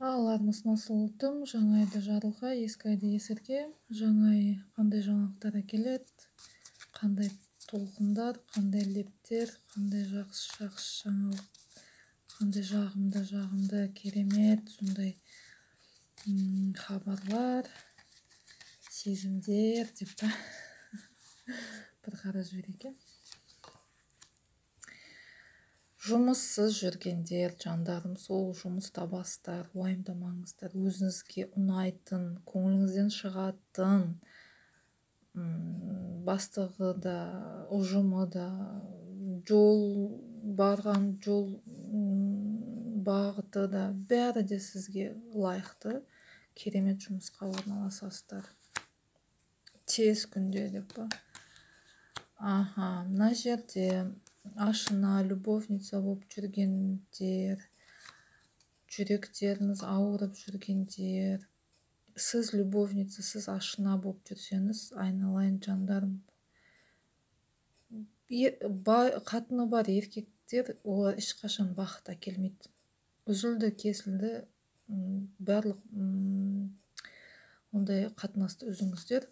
Алармыз насылтым, жаңа айда жарылға, ескі айда есірге, жаңа ай қандай жаңалықтар әкелет, қандай толқындар, қандай лептер, қандай жақсы жаңалық, қандай жағымды керемет, сондай хабарлар, сезімдер деп та бір қарап жіберейік. Жұмыссыз жүргендер, жандарым, сол жұмыс табасыздар, уайымдамаңыздар, өзіңізге ұнайтын, көңіліңізден шығатын, бастығы да, ұжымы да, барған жол бағыты да, бәрі де сізге лайықты, керемет жұмысқа орналасасыздар. Тез күнде деп па. Мына жерде ашына любовница болып жүргендер, жүректеріңіз ауырып жүргендер, сіз любовница, сіз ашына болып жүрсеңіз, айналайын жандарым, қатыны бар еркектер, олар ешқашан бақыт әкелмейді. Үзілді кесілді, барлық ондай қатынасты үзіңіздер.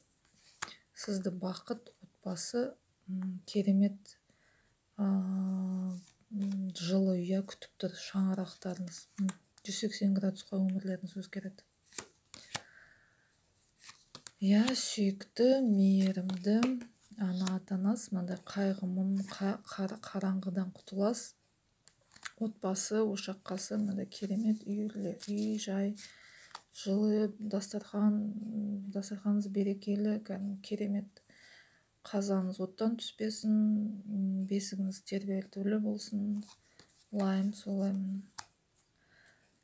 Сізді бақыт, отбасы, керемет жылы үйі күтіп тұр. Шаңырақтарыңыз 180 градусқа өмірлеріңіз өзгереді. Сүйікті, мейірімді ата-анас, мынандай қайғы-мұң, қараңғыдан құтылас. Отбасы, ошаққасы, мынандай керемет үй жай, жылы дастарханыңыз берекелі, керемет. Қазаныңыз оттан түспесін, бесігіңіз тербелтулі болсын, лайым солайым.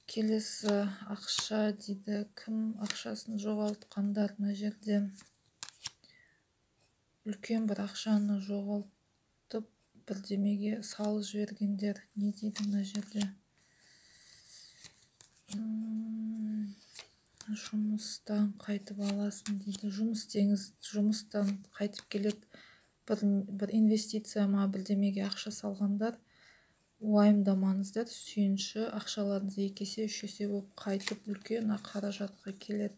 Келесі ақша дейді, кім ақшасын жоғалтқандар, мына жерде үлкен бір ақшаны жоғалтып, бірдемеге салып жібергендер, не дейді мына жерде? Жұмыстан қайтып аласын дейді. Жұмыс деңіз, жұмыстан қайтып келет, бір инвестиция ма, бірдемеге ақша салғандар, уайымдамаңыздар, сүйінші, ақшаларыңыз 2 есе, 3 есе болып қайтып үлкен қаражатқа келет.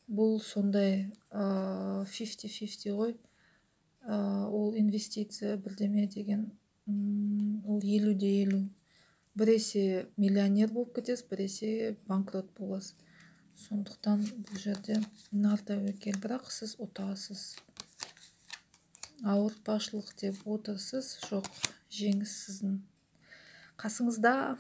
Бұл сондай 50-50 ғой. Ол инвестиция бірдеме деген, ол 50-50. Бір есе миллионер болып кетесіз, бір есе банкрот боласыз. Сондықтан бұл жерде нар тәуекел, бірақ сіз ұтасыз. Ауыртпашылық деп отырсыз, жоқ, жеңіс сіздің қасыңызда.